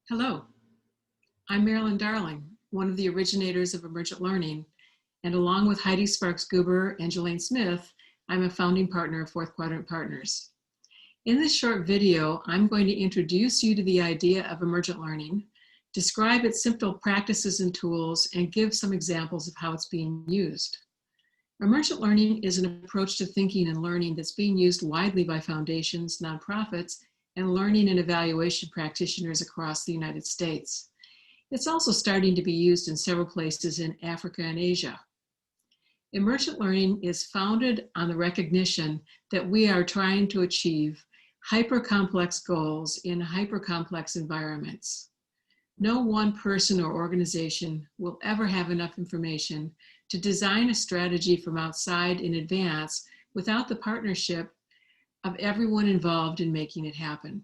Hello, I'm Marilyn Darling, one of the originators of Emergent Learning, and along with Heidi Sparks-Guber and Jelaine Smith, I'm a founding partner of Fourth Quadrant Partners. In this short video, I'm going to introduce you to the idea of Emergent Learning, describe its simple practices and tools, and give some examples of how it's being used. Emergent Learning is an approach to thinking and learning that's being used widely by foundations, nonprofits, and learning and evaluation practitioners across the United States. It's also starting to be used in several places in Africa and Asia. Emergent Learning is founded on the recognition that we are trying to achieve hyper-complex goals in hyper-complex environments. No one person or organization will ever have enough information to design a strategy from outside in advance without the partnership of everyone involved in making it happen.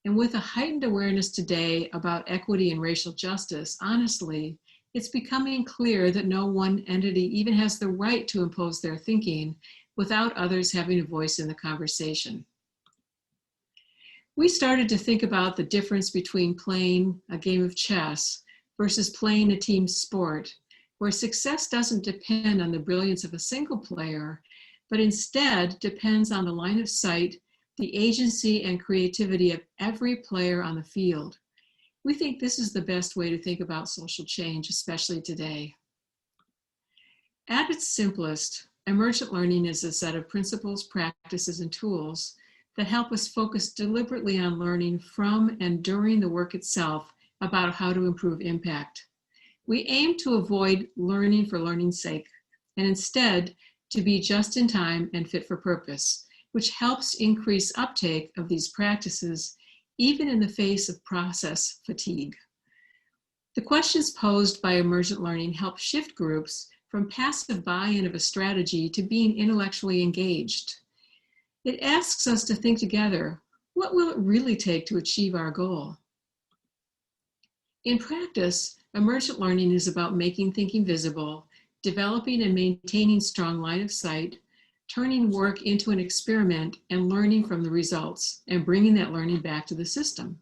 And with a heightened awareness today about equity and racial justice, honestly, it's becoming clear that no one entity even has the right to impose their thinking without others having a voice in the conversation. We started to think about the difference between playing a game of chess versus playing a team sport, where success doesn't depend on the brilliance of a single player, but instead depends on the line of sight, the agency and creativity of every player on the field. We think this is the best way to think about social change, especially today. At its simplest, emergent learning is a set of principles, practices, and tools that help us focus deliberately on learning from and during the work itself about how to improve impact. We aim to avoid learning for learning's sake, and instead to be just in time and fit for purpose, which helps increase uptake of these practices even in the face of process fatigue. The questions posed by emergent learning help shift groups from passive buy-in of a strategy to being intellectually engaged. It asks us to think together, what will it really take to achieve our goal? In practice, emergent learning is about making thinking visible, developing and maintaining strong line of sight, turning work into an experiment and learning from the results and bringing that learning back to the system.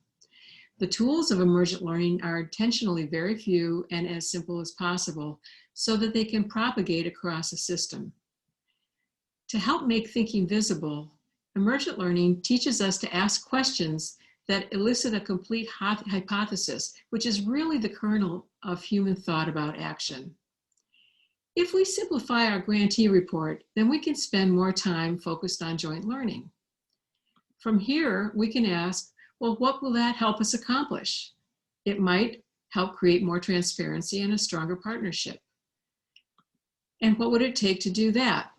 The tools of emergent learning are intentionally very few and as simple as possible so that they can propagate across a system. To help make thinking visible, emergent learning teaches us to ask questions that elicit a complete hypothesis, which is really the kernel of human thought about action. If we simplify our grantee report, then we can spend more time focused on joint learning. From here, we can ask, well, what will that help us accomplish? It might help create more transparency and a stronger partnership. And what would it take to do that?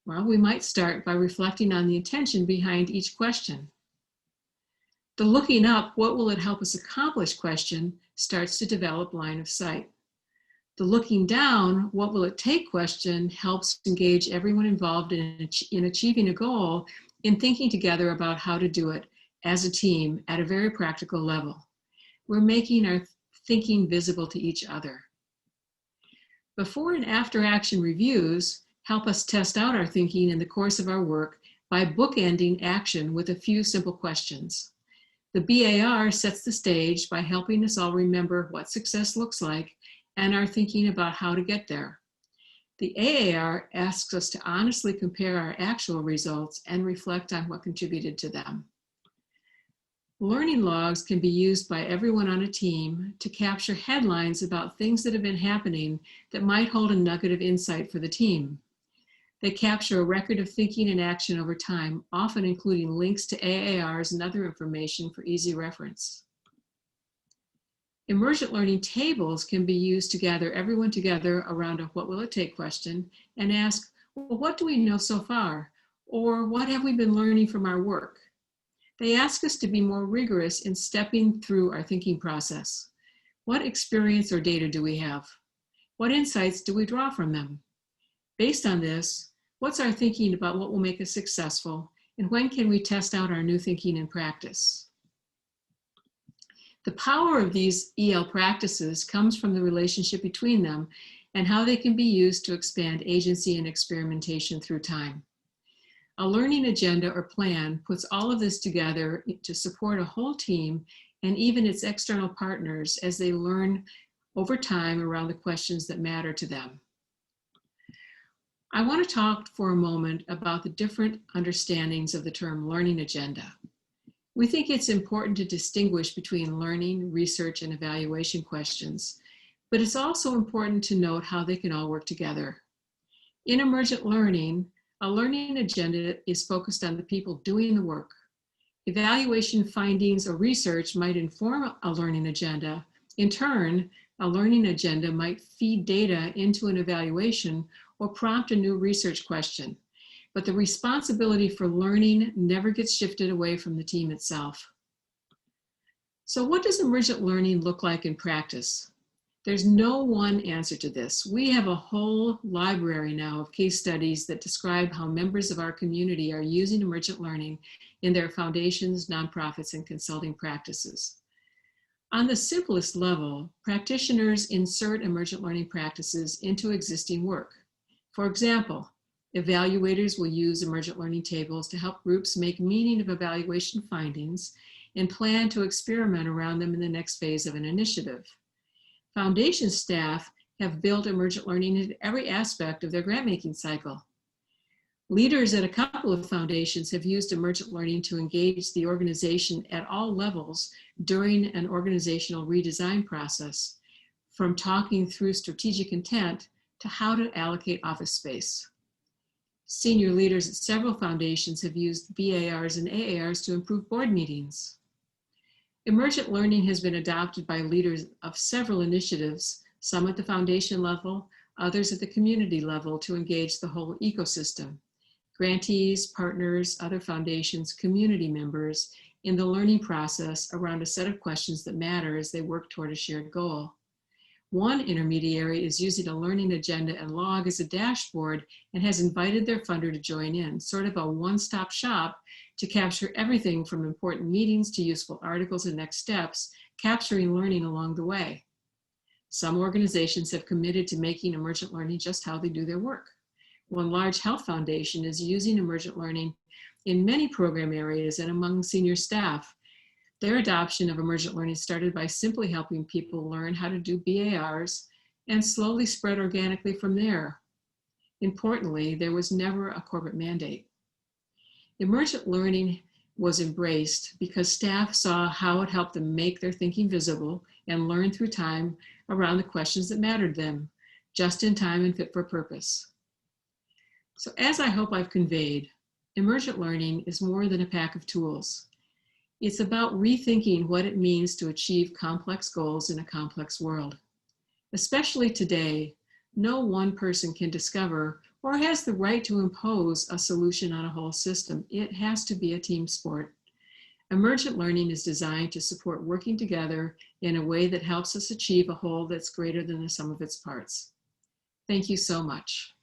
Well, we might start by reflecting on the intention behind each question. The looking up, what will it help us accomplish question starts to develop line of sight. The looking down, what will it take question helps engage everyone involved in achieving a goal in thinking together about how to do it as a team at a very practical level. We're making our thinking visible to each other. Before and after action reviews help us test out our thinking in the course of our work by bookending action with a few simple questions. The BAR sets the stage by helping us all remember what success looks like and are thinking about how to get there. The AAR asks us to honestly compare our actual results and reflect on what contributed to them. Learning logs can be used by everyone on a team to capture headlines about things that have been happening that might hold a nugget of insight for the team. They capture a record of thinking and action over time, often including links to AARs and other information for easy reference. Emergent learning tables can be used to gather everyone together around a what will it take question and ask, well, what do we know so far? Or what have we been learning from our work? They ask us to be more rigorous in stepping through our thinking process. What experience or data do we have? What insights do we draw from them? Based on this, what's our thinking about what will make us successful, and when can we test out our new thinking in practice? The power of these EL practices comes from the relationship between them and how they can be used to expand agency and experimentation through time. A learning agenda or plan puts all of this together to support a whole team and even its external partners as they learn over time around the questions that matter to them. I want to talk for a moment about the different understandings of the term learning agenda. We think it's important to distinguish between learning, research, and evaluation questions, but it's also important to note how they can all work together. In emergent learning, a learning agenda is focused on the people doing the work. Evaluation findings or research might inform a learning agenda. In turn, a learning agenda might feed data into an evaluation or prompt a new research question. But the responsibility for learning never gets shifted away from the team itself. So what does emergent learning look like in practice? There's no one answer to this. We have a whole library now of case studies that describe how members of our community are using emergent learning in their foundations, nonprofits, and consulting practices. On the simplest level, practitioners insert emergent learning practices into existing work. For example, evaluators will use emergent learning tables to help groups make meaning of evaluation findings and plan to experiment around them in the next phase of an initiative. Foundation staff have built emergent learning into every aspect of their grant-making cycle. Leaders at a couple of foundations have used emergent learning to engage the organization at all levels during an organizational redesign process, from talking through strategic intent to how to allocate office space. Senior leaders at several foundations have used BARs and AARs to improve board meetings. Emergent learning has been adopted by leaders of several initiatives, some at the foundation level, others at the community level, to engage the whole ecosystem. Grantees, partners, other foundations, community members in the learning process around a set of questions that matter as they work toward a shared goal. One intermediary is using a learning agenda and log as a dashboard and has invited their funder to join in, sort of a one-stop shop to capture everything from important meetings to useful articles and next steps, capturing learning along the way. Some organizations have committed to making emergent learning just how they do their work. One large health foundation is using emergent learning in many program areas and among senior staff. Their adoption of emergent learning started by simply helping people learn how to do BARs and slowly spread organically from there. Importantly, there was never a corporate mandate. Emergent learning was embraced because staff saw how it helped them make their thinking visible and learn through time around the questions that mattered to them, just in time and fit for purpose. So as I hope I've conveyed, emergent learning is more than a pack of tools. It's about rethinking what it means to achieve complex goals in a complex world. Especially today, no one person can discover or has the right to impose a solution on a whole system. It has to be a team sport. Emergent learning is designed to support working together in a way that helps us achieve a whole that's greater than the sum of its parts. Thank you so much.